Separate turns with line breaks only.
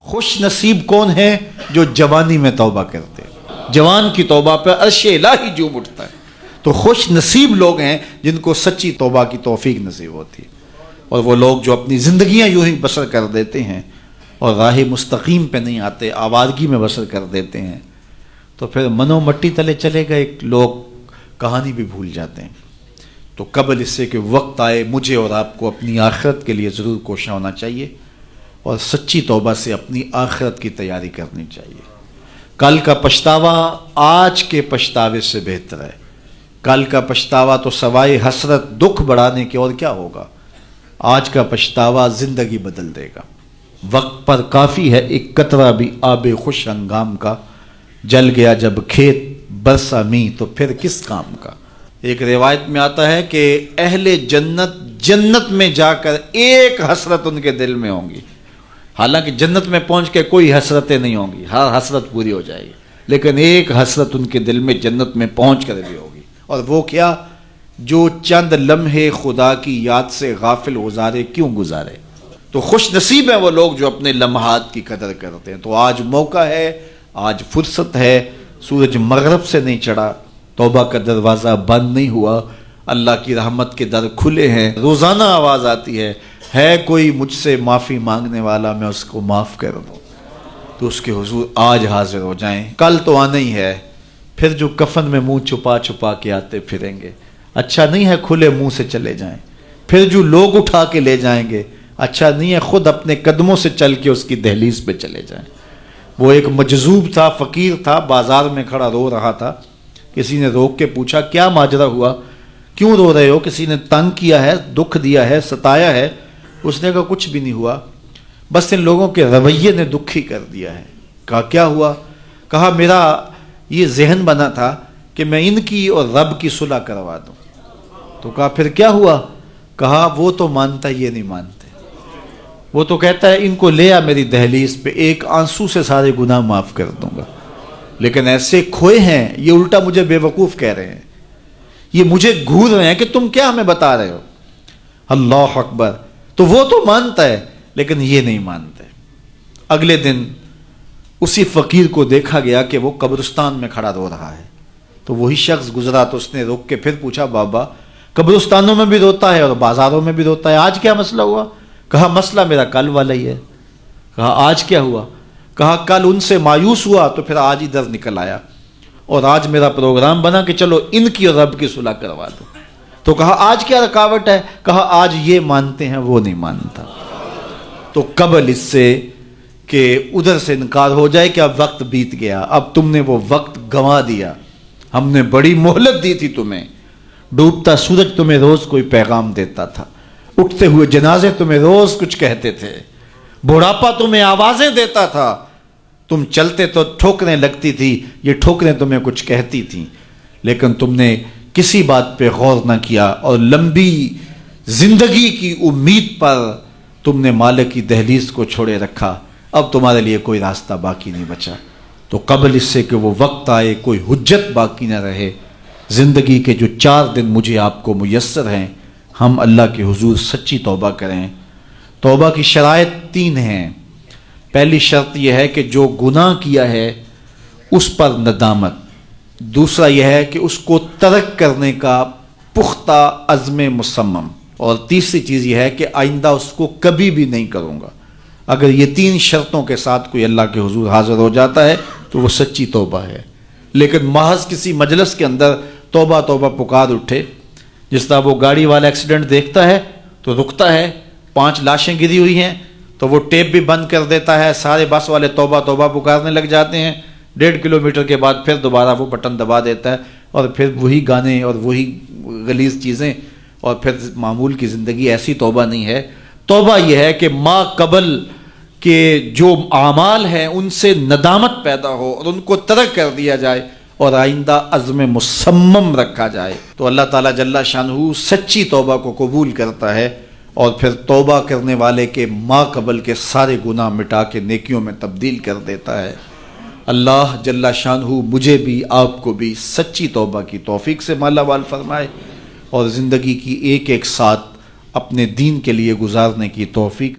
خوش نصیب کون ہے جو جوانی میں توبہ کرتے ہیں، جوان کی توبہ پہ عرش الہی جھوم اٹھتا ہے۔ تو خوش نصیب لوگ ہیں جن کو سچی توبہ کی توفیق نصیب ہوتی ہے، اور وہ لوگ جو اپنی زندگیاں یوں ہی بسر کر دیتے ہیں اور راہ مستقیم پہ نہیں آتے، آوارگی میں بسر کر دیتے ہیں، تو پھر منو مٹی تلے چلے گئے لوگ کہانی بھی بھول جاتے ہیں۔ تو قبل اس سے کہ وقت آئے مجھے اور آپ کو اپنی آخرت کے لیے ضرور کوشاں ہونا چاہیے اور سچی توبہ سے اپنی آخرت کی تیاری کرنی چاہیے۔ کل کا پچھتاوا آج کے پچھتاوے سے بہتر ہے۔ کل کا پچھتاوا تو سوائے حسرت دکھ بڑھانے کے اور کیا ہوگا، آج کا پچھتاوا زندگی بدل دے گا۔ وقت پر کافی ہے ایک قطرہ بھی آب خوش ہنگام کا، جل گیا جب کھیت برسا می تو پھر کس کام کا۔ ایک روایت میں آتا ہے کہ اہل جنت جنت میں جا کر ایک حسرت ان کے دل میں ہوں گی، حالانکہ جنت میں پہنچ کے کوئی حسرتیں نہیں ہوں گی، ہر حسرت پوری ہو جائے گی، لیکن ایک حسرت ان کے دل میں جنت میں پہنچ کر بھی ہوگی، اور وہ کیا؟ جو چند لمحے خدا کی یاد سے غافل گزارے کیوں گزارے۔ تو خوش نصیب ہیں وہ لوگ جو اپنے لمحات کی قدر کرتے ہیں۔ تو آج موقع ہے، آج فرصت ہے، سورج مغرب سے نہیں چڑھا، توبہ کا دروازہ بند نہیں ہوا، اللہ کی رحمت کے در کھلے ہیں، روزانہ آواز آتی ہے کوئی مجھ سے معافی مانگنے والا میں اس کو معاف کر دوں، تو اس کے حضور آج حاضر ہو جائیں۔ کل تو آنا ہی ہے، پھر جو کفن میں منہ چھپا چھپا کے آتے پھریں گے، اچھا نہیں ہے کھلے منہ سے چلے جائیں۔ پھر جو لوگ اٹھا کے لے جائیں گے، اچھا نہیں ہے خود اپنے قدموں سے چل کے اس کی دہلیز پہ چلے جائیں۔ وہ ایک مجذوب تھا، فقیر تھا، بازار میں کھڑا رو رہا تھا، کسی نے روک کے پوچھا کیا ماجرا ہوا، کیوں رو رہے ہو، کسی نے تنگ کیا ہے، دکھ دیا ہے، ستایا ہے؟ اس نے کہا کچھ بھی نہیں ہوا، بس ان لوگوں کے رویے نے دکھی کر دیا ہے۔ کہا کیا ہوا؟ کہا میرا یہ ذہن بنا تھا کہ میں ان کی اور رب کی صلح کروا دوں۔ تو کہا پھر کیا ہوا؟ کہا وہ تو مانتا یہ نہیں مانتے، وہ تو کہتا ہے ان کو لے آ میری دہلیز پہ، ایک آنسو سے سارے گناہ معاف کر دوں گا، لیکن ایسے کھوئے ہیں یہ الٹا مجھے بے وقوف کہہ رہے ہیں، یہ مجھے گھور رہے ہیں کہ تم کیا ہمیں بتا رہے ہو۔ اللہ اکبر۔ تو وہ تو مانتا ہے لیکن یہ نہیں مانتے۔ اگلے دن اسی فقیر کو دیکھا گیا کہ وہ قبرستان میں کھڑا رو رہا ہے، تو وہی شخص گزرا تو اس نے روک کے پھر پوچھا بابا قبرستانوں میں بھی روتا ہے اور بازاروں میں بھی روتا ہے، آج کیا مسئلہ ہوا؟ کہا مسئلہ میرا کل والا ہی ہے۔ کہا آج کیا ہوا؟ کہا کل ان سے مایوس ہوا تو پھر آج ادھر نکل آیا، اور آج میرا پروگرام بنا کہ چلو ان کی اور رب کی صلح کروا دو۔ تو کہا آج کیا رکاوٹ ہے؟ کہا آج یہ مانتے ہیں وہ نہیں مانتا۔ تو قبل اس سے کہ ادھر سے انکار ہو جائے کہ اب وقت بیت گیا، اب تم نے وہ وقت گنوا دیا، ہم نے بڑی مہلت دی تھی تمہیں، ڈوبتا سورج تمہیں روز کوئی پیغام دیتا تھا، اٹھتے ہوئے جنازے تمہیں روز کچھ کہتے تھے، بڑھاپا تمہیں آوازیں دیتا تھا، تم چلتے تو ٹھوکریں لگتی تھی، یہ ٹھوکریں تمہیں کچھ کہتی تھیں، لیکن تم نے کسی بات پہ غور نہ کیا، اور لمبی زندگی کی امید پر تم نے مالک کی دہلیز کو چھوڑے رکھا، اب تمہارے لیے کوئی راستہ باقی نہیں بچا۔ تو قبل اس سے کہ وہ وقت آئے کوئی حجت باقی نہ رہے، زندگی کے جو 4 دن مجھے آپ کو میسر ہیں، ہم اللہ کے حضور سچی توبہ کریں۔ توبہ کی شرائط 3 ہیں۔ پہلی شرط یہ ہے کہ جو گناہ کیا ہے اس پر ندامت، دوسرا یہ ہے کہ اس کو ترک کرنے کا پختہ عزم مصمم، اور تیسری چیز یہ ہے کہ آئندہ اس کو کبھی بھی نہیں کروں گا۔ اگر یہ 3 شرطوں کے ساتھ کوئی اللہ کے حضور حاضر ہو جاتا ہے تو وہ سچی توبہ ہے۔ لیکن محض کسی مجلس کے اندر توبہ توبہ پکار اٹھے، جس طرح وہ گاڑی والا ایکسیڈنٹ دیکھتا ہے تو رکتا ہے، 5 لاشیں گری ہوئی ہیں تو وہ ٹیپ بھی بند کر دیتا ہے، سارے بس والے توبہ توبہ پکارنے لگ جاتے ہیں، 1.5 کلومیٹر کے بعد پھر دوبارہ وہ بٹن دبا دیتا ہے، اور پھر وہی گانے اور وہی غلیظ چیزیں، اور پھر معمول کی زندگی۔ ایسی توبہ نہیں ہے۔ توبہ یہ ہے کہ ما قبل کے جو اعمال ہیں ان سے ندامت پیدا ہو اور ان کو ترک کر دیا جائے اور آئندہ عزم مصمم رکھا جائے، تو اللہ تعالیٰ جل شانہ سچی توبہ کو قبول کرتا ہے، اور پھر توبہ کرنے والے کے ما قبل کے سارے گناہ مٹا کے نیکیوں میں تبدیل کر دیتا ہے۔ اللہ جل شانہ مجھے بھی آپ کو بھی سچی توبہ کی توفیق سے مالا مال فرمائے، اور زندگی کی ایک ایک ساتھ اپنے دین کے لیے گزارنے کی توفیق